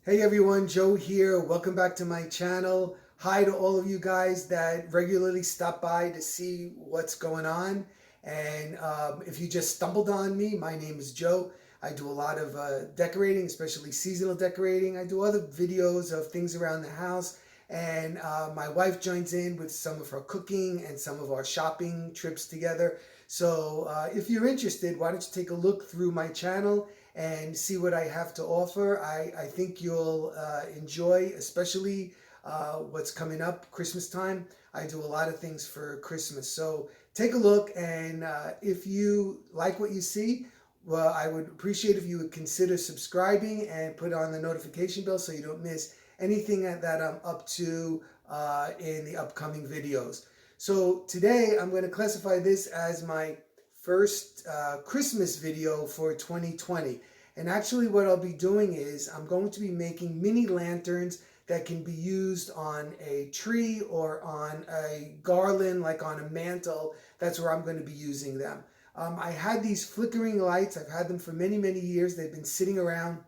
Hey everyone, Joe here. Welcome back to my channel. Hi to all of you guys that regularly stop by to see what's going on. And if you just stumbled on me, my name is Joe. I do a lot of decorating, especially seasonal decorating. I do other videos of things around the house. And my wife joins in with some of her cooking and some of our shopping trips together. So if you're interested, why don't you take a look through my channel and see what I have to offer. I think you'll enjoy, especially what's coming up, Christmas time. I do a lot of things for Christmas. So take a look, and if you like what you see, well, I would appreciate if you would consider subscribing and put on the notification bell so you don't miss anything that I'm up to in the upcoming videos. So today I'm going to classify this as my first Christmas video for 2020. And actually what I'll be doing is I'm going to be making mini lanterns that can be used on a tree or on a garland, like on a mantle. That's where I'm going to be using them. I had these flickering lights. I've had them for many, many years. They've been sitting around.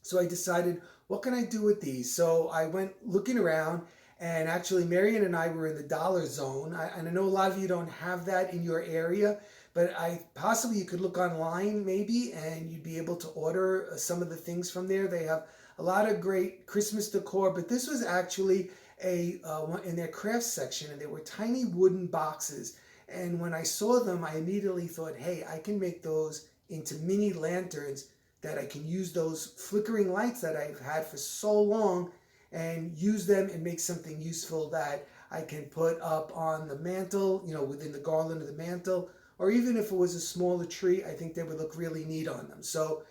So I decided, what can I do with these? So I went looking around, and actually Marion and I were in the dollar zone. And I know a lot of you don't have that in your area, but possibly you could look online maybe, and you'd be able to order some of the things from there. They have a lot of great Christmas decor, but this was actually in their crafts section, and they were tiny wooden boxes. And when I saw them, I immediately thought, hey, I can make those into mini lanterns that I can use those flickering lights that I've had for so long and use them and make something useful that I can put up on the mantle, within the garland of the mantle, or even if it was a smaller tree, I think they would look really neat on them. So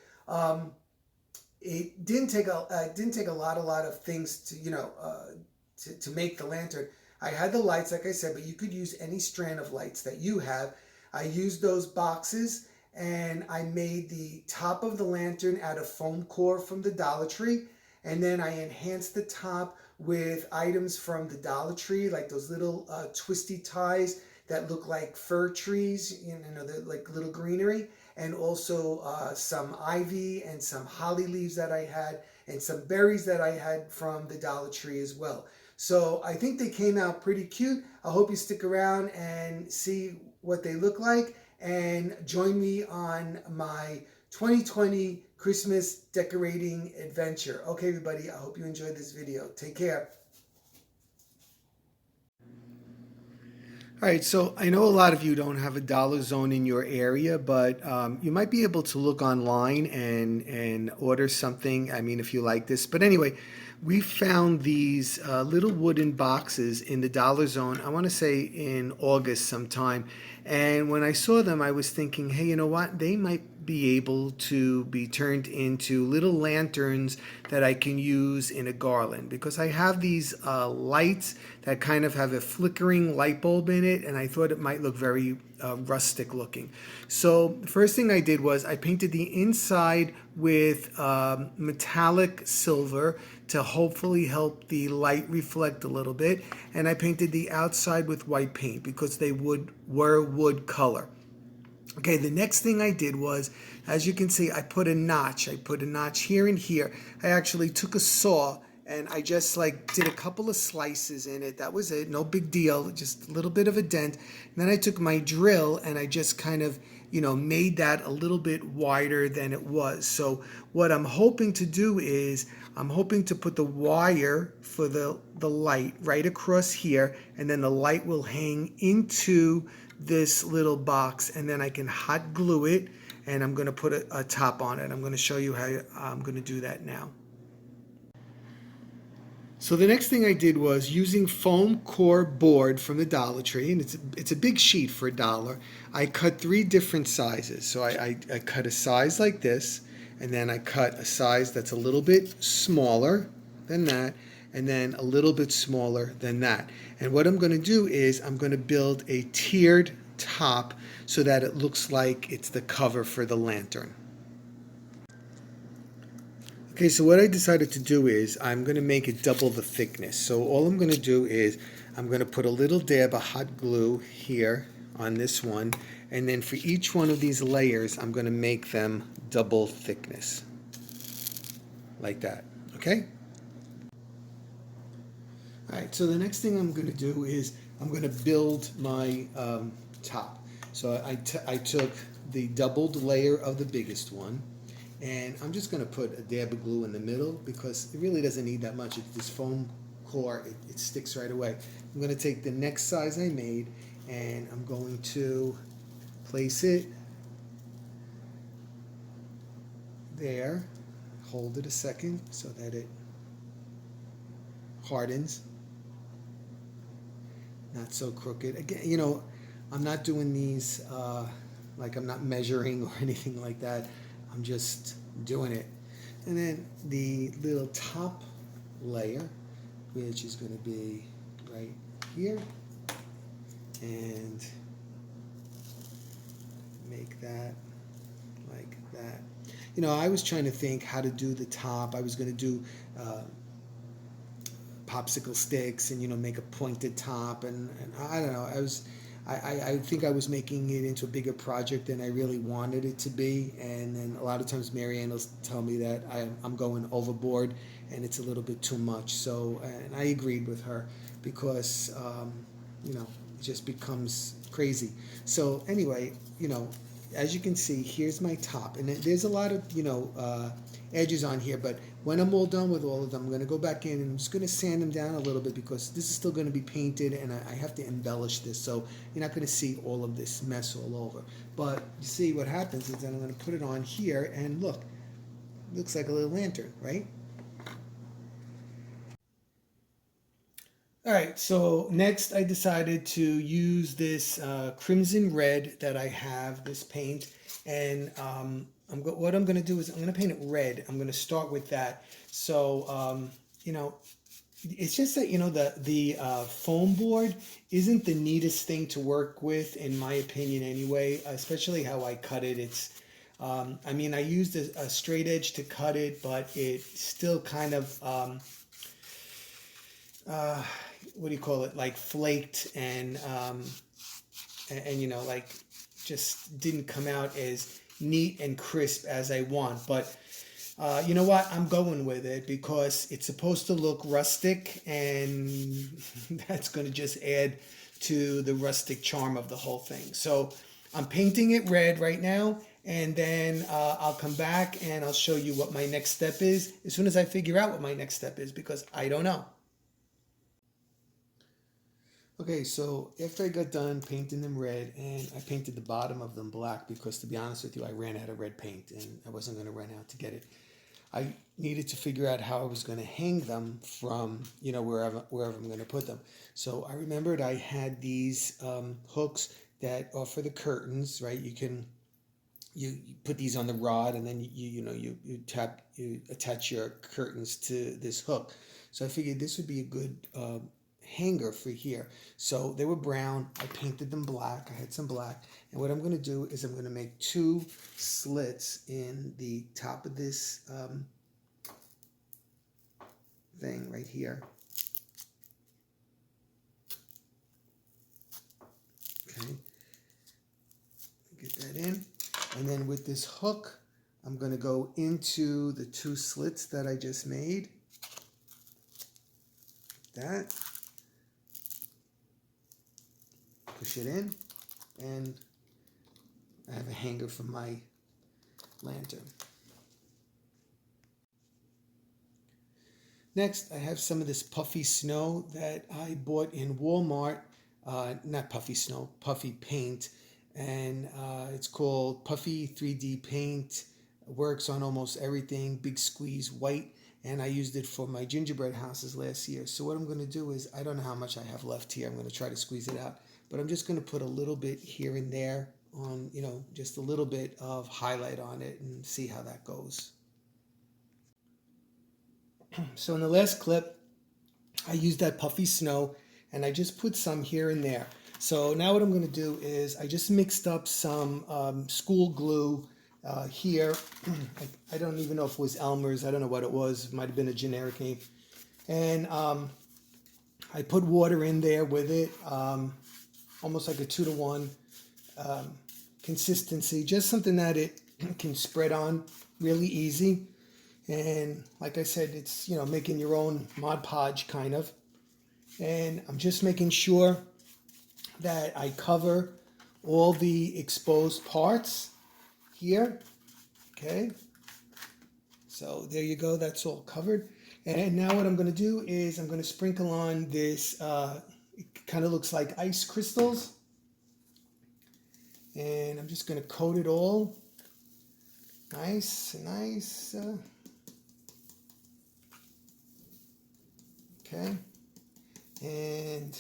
it didn't take a lot of things to make the lantern. I had the lights, like I said, but you could use any strand of lights that you have. I used those boxes, and I made the top of the lantern out of foam core from the Dollar Tree, and then I enhanced the top with items from the Dollar Tree, like those little twisty ties that look like fir trees, they're like little greenery, and also some ivy and some holly leaves that I had, and some berries that I had from the Dollar Tree as well. So I think they came out pretty cute. I hope you stick around and see what they look like, and join me on my 2020 Christmas decorating adventure. Okay, everybody, I hope you enjoyed this video. Take care. All right, so I know a lot of you don't have a dollar zone in your area, but you might be able to look online and order something. I mean, if you like this. But anyway, we found these little wooden boxes in the dollar zone, I want to say in August sometime. And when I saw them, I was thinking, hey, you know what? They might be able to be turned into little lanterns that I can use in a garland, because I have these lights that kind of have a flickering light bulb in it, and I thought it might look very rustic looking. So the first thing I did was I painted the inside with metallic silver to hopefully help the light reflect a little bit, and I painted the outside with white paint because they were wood color. Okay, the next thing I did was, as you can see, I put a notch. I put a notch here and here. I actually took a saw and I just did a couple of slices in it. That was it, no big deal, just a little bit of a dent. And then I took my drill and I just kind of, made that a little bit wider than it was. So what I'm hoping to do is, I'm hoping to put the wire for the light right across here, and then the light will hang into this little box, and then I can hot glue it, and I'm going to put a top on it. I'm going to show you how I'm going to do that now. So the next thing I did was, using foam core board from the Dollar Tree, and it's a big sheet for $1. I cut 3 different sizes. So I cut a size like this, and then I cut a size that's a little bit smaller than that, and then a little bit smaller than that. And what I'm going to do is I'm going to build a tiered top so that it looks like it's the cover for the lantern. Okay, so what I decided to do is I'm going to make it double the thickness. So all I'm going to do is I'm going to put a little dab of hot glue here on this one, and then for each one of these layers I'm going to make them double thickness, like that. Okay? All right, so the next thing I'm going to do is I'm going to build my top. So I took the doubled layer of the biggest one, and I'm just going to put a dab of glue in the middle because it really doesn't need that much. This foam core, it sticks right away. I'm going to take the next size I made, and I'm going to place it there. Hold it a second so that it hardens. Not so crooked. Again, you know, I'm not doing these like I'm not measuring or anything like that. I'm just doing it. And then the little top layer, which is going to be right here, and make that like that. You know, I was trying to think how to do the top. I was going to do popsicle sticks and, you know, make a pointed top, and I don't know. I think I was making it into a bigger project than I really wanted it to be, and then a lot of times Marianne will tell me that I'm going overboard and it's a little bit too much. So, and I agreed with her because you know, it just becomes crazy. So anyway, you know, as you can see, here's my top, and there's a lot of, you know, edges on here, but when I'm all done with all of them, I'm going to go back in and I'm just going to sand them down a little bit because this is still going to be painted, and I have to embellish this, so you're not going to see all of this mess all over. But you see what happens is that I'm going to put it on here, and look, it looks like a little lantern, right? All right, so next I decided to use this crimson red that I have, this paint, and what I'm going to do is I'm going to paint it red. I'm going to start with that. So, you know, it's just that, you know, the foam board isn't the neatest thing to work with, in my opinion anyway, especially how I cut it. It's, I mean, I used a straight edge to cut it, but it still kind of, uh, what do you call it, like flaked, and you know, like just didn't come out as neat and crisp as I want. But you know what, I'm going with it because it's supposed to look rustic, and that's going to just add to the rustic charm of the whole thing. So I'm painting it red right now, and then I'll come back and I'll show you what my next step is as soon as I figure out what my next step is, because I don't know. Okay, so after I got done painting them red, and I painted the bottom of them black because, to be honest with you, I ran out of red paint and I wasn't going to run out to get it. I needed to figure out how I was going to hang them from, you know, wherever I'm going to put them. So I remembered I had these hooks that are for the curtains, right? You put these on the rod, and then you attach your curtains to this hook. So I figured this would be a good hanger for here. So they were brown. I painted them black. I had some black, and what I'm going to do is I'm going to make two slits in the top of this thing right here. Okay, get that in. And then with this hook, I'm going to go into the two slits that I just made. That. Push it in, and I have a hanger for my lantern. Next, I have some of this puffy snow that I bought in Walmart. Not puffy snow, puffy paint. And it's called Puffy 3D Paint. It works on almost everything. Big squeeze white. And I used it for my gingerbread houses last year. So what I'm going to do is, I don't know how much I have left here. I'm going to try to squeeze it out. But I'm just going to put a little bit here and there on, you know, just a little bit of highlight on it and see how that goes. So in the last clip, I used that puffy snow, and I just put some here and there. So now what I'm going to do is I just mixed up some school glue here. I don't even know if it was Elmer's. I don't know what it was. It might have been a generic name. And I put water in there with it, almost like a 2-to-1 consistency. Just something that it can spread on really easy. And like I said, it's, you know, making your own Mod Podge kind of. And I'm just making sure that I cover all the exposed parts here. Okay. So there you go. That's all covered. And now what I'm going to do is I'm going to sprinkle on this, it kind of looks like ice crystals. And I'm just going to coat it all nice. Okay. And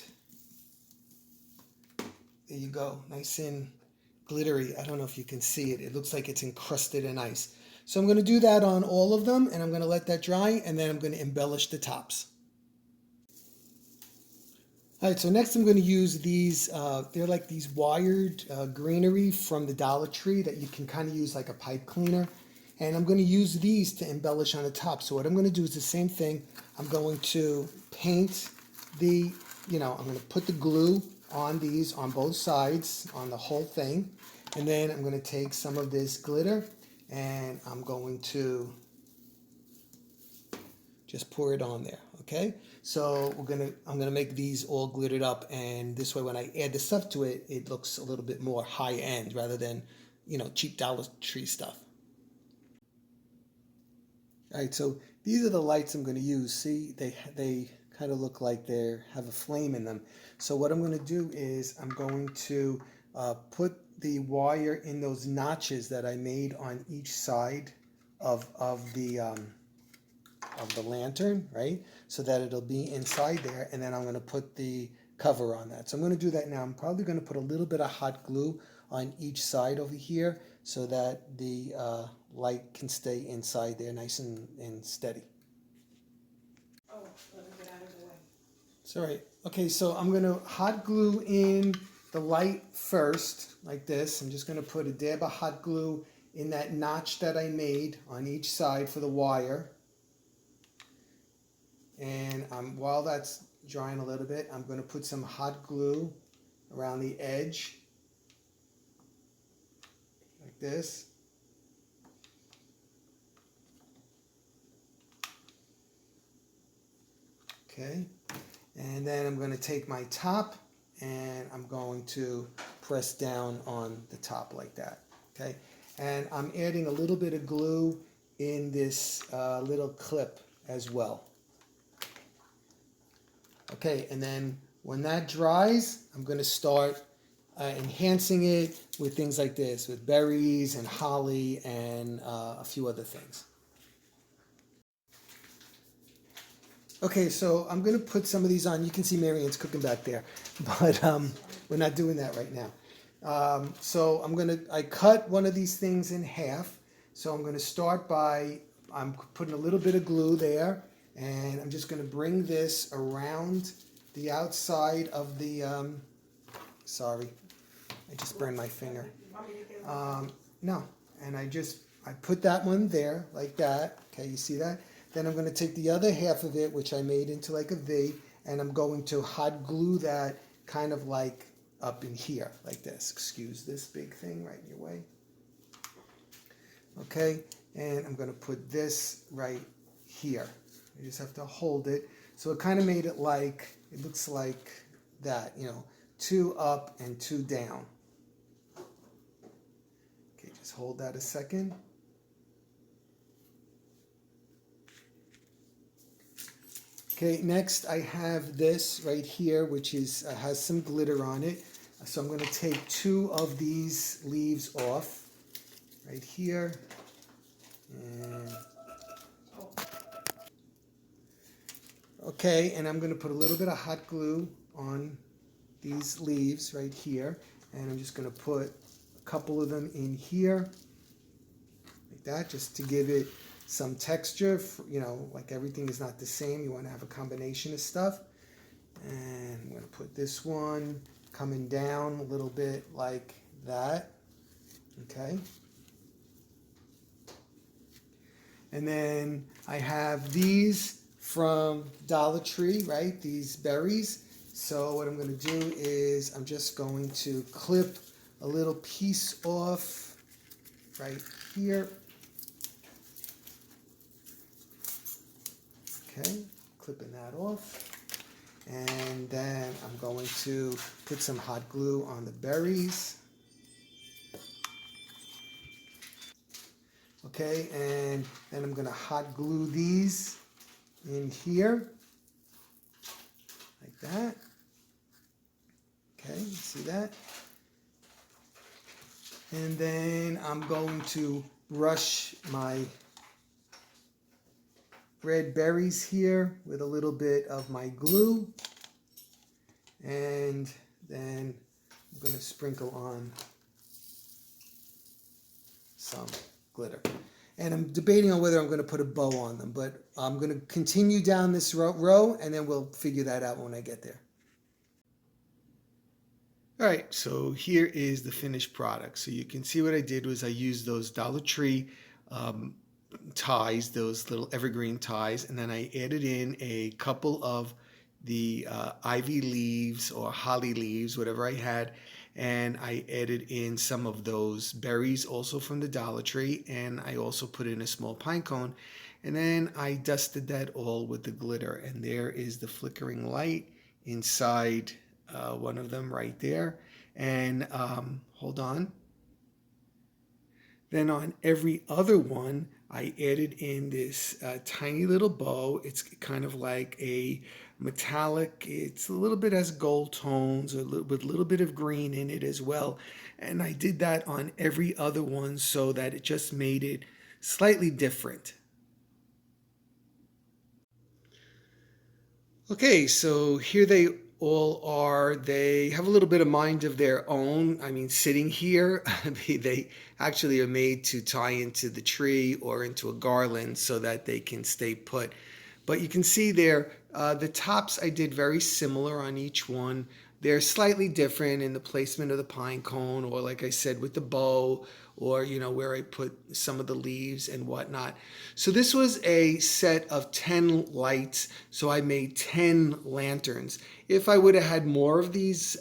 there you go. Nice and glittery. I don't know if you can see it. It looks like it's encrusted in ice. So I'm going to do that on all of them, and I'm going to let that dry, and then I'm going to embellish the tops. All right, so next I'm going to use these, they're like these wired greenery from the Dollar Tree that you can kind of use like a pipe cleaner. And I'm going to use these to embellish on the top. So what I'm going to do is the same thing. I'm going to paint the, I'm going to put the glue on these on both sides, on the whole thing. And then I'm going to take some of this glitter and I'm going to just pour it on there, okay? So I'm gonna make these all glittered up, and this way when I add the stuff to it, it looks a little bit more high end rather than, cheap Dollar Tree stuff. All right, so these are the lights I'm gonna use. See, they kind of look like they have a flame in them. So what I'm gonna do is I'm going to put the wire in those notches that I made on each side of the lantern, right? So that it'll be inside there, and then I'm going to put the cover on that. So I'm going to do that now. I'm probably going to put a little bit of hot glue on each side over here so that the light can stay inside there nice and steady. Oh, let me get out of the way. It's all right. Okay, so I'm going to hot glue in the light first, like this. I'm just going to put a dab of hot glue in that notch that I made on each side for the wire. And while that's drying a little bit, I'm going to put some hot glue around the edge, like this. Okay, and then I'm going to take my top and I'm going to press down on the top like that. Okay, and I'm adding a little bit of glue in this little clip as well. Okay, and then when that dries, I'm going to start enhancing it with things like this, with berries and holly and a few other things. Okay, so I'm going to put some of these on. You can see Marian's cooking back there, but we're not doing that right now. So I cut one of these things in half. So I'm going to start by, I'm putting a little bit of glue there. And I'm just going to bring this around the outside of the, sorry, I just burned my finger. No, and I put that one there like that. Okay, you see that? Then I'm going to take the other half of it, which I made into like a V, and I'm going to hot glue that kind of like up in here, like this. Excuse this big thing right in your way. Okay, and I'm going to put this right here. You just have to hold it. So it kind of made it like, it looks like that, 2 up and 2 down. Okay, just hold that a second. Okay, next I have this right here, which has some glitter on it. So I'm going to take 2 of these leaves off right here. And okay, and I'm going to put a little bit of hot glue on these leaves right here, and I'm just going to put a couple of them in here like that, just to give it some texture. Like everything is not the same. You want to have a combination of stuff. And I'm going to put this one coming down a little bit like that. Okay. And then I have these from Dollar Tree, right? These berries. So what I'm going to do is I'm just going to clip a little piece off right here. Okay, clipping that off. And then I'm going to put some hot glue on the berries. Okay, and then I'm going to hot glue these in here, like that. Okay, you see that? And then I'm going to brush my red berries here with a little bit of my glue. And then I'm going to sprinkle on some glitter. And I'm debating on whether I'm going to put a bow on them, but I'm going to continue down this row and then we'll figure that out when I get there. All right, so here is the finished product. So you can see what I did was I used those Dollar Tree ties, those little evergreen ties, and then I added in a couple of the ivy leaves or holly leaves, whatever I had, and I added in some of those berries also from the Dollar Tree, and I also put in a small pine cone, and then I dusted that all with the glitter, and there is the flickering light inside one of them right there. And hold on. Then on every other one, I added in this tiny little bow. It's kind of like a metallic. It's a little bit has gold tones, with a little bit of green in it as well. And I did that on every other one so that it just made it slightly different. Okay, so here they all are. They have a little bit of mind of their own. I mean, sitting here, they actually are made to tie into the tree or into a garland so that they can stay put. But you can see there, the tops I did very similar on each one. They're slightly different in the placement of the pine cone, or like I said, with the bow, or where I put some of the leaves and whatnot. So this was a set of 10 lights, so I made 10 lanterns. If I would have had more of these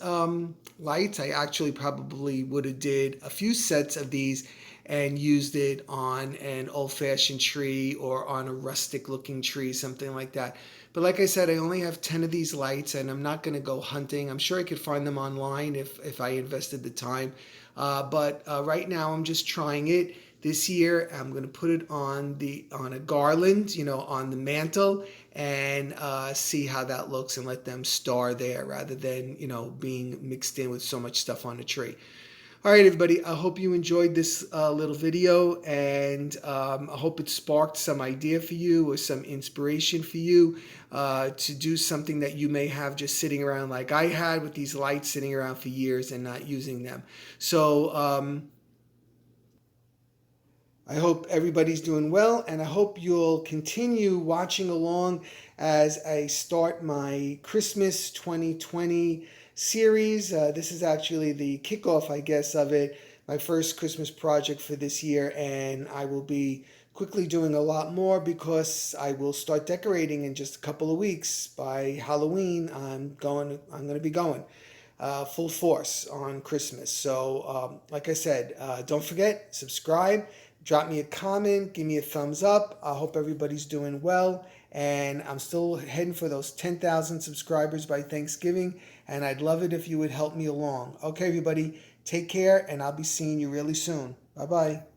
lights, I actually probably would have did a few sets of these and used it on an old-fashioned tree or on a rustic looking tree, something like that. But like I said, I only have 10 of these lights and I'm not going to go hunting. I'm sure I could find them online if I invested the time. But right now I'm just trying it. This year I'm going to put it on a garland, on the mantle, and see how that looks and let them star there rather than, being mixed in with so much stuff on a tree. All right, everybody, I hope you enjoyed this little video, and I hope it sparked some idea for you or some inspiration for you to do something that you may have just sitting around like I had with these lights sitting around for years and not using them. So I hope everybody's doing well, and I hope you'll continue watching along as I start my Christmas 2020 series. This is actually the kickoff, I guess, of it, my first Christmas project for this year, and I will be quickly doing a lot more because I will start decorating in just a couple of weeks. By Halloween, I'm going to be going full force on Christmas. So, like I said, don't forget, subscribe, drop me a comment, give me a thumbs up. I hope everybody's doing well. And I'm still heading for those 10,000 subscribers by Thanksgiving. And I'd love it if you would help me along. Okay, everybody, take care, and I'll be seeing you really soon. Bye-bye.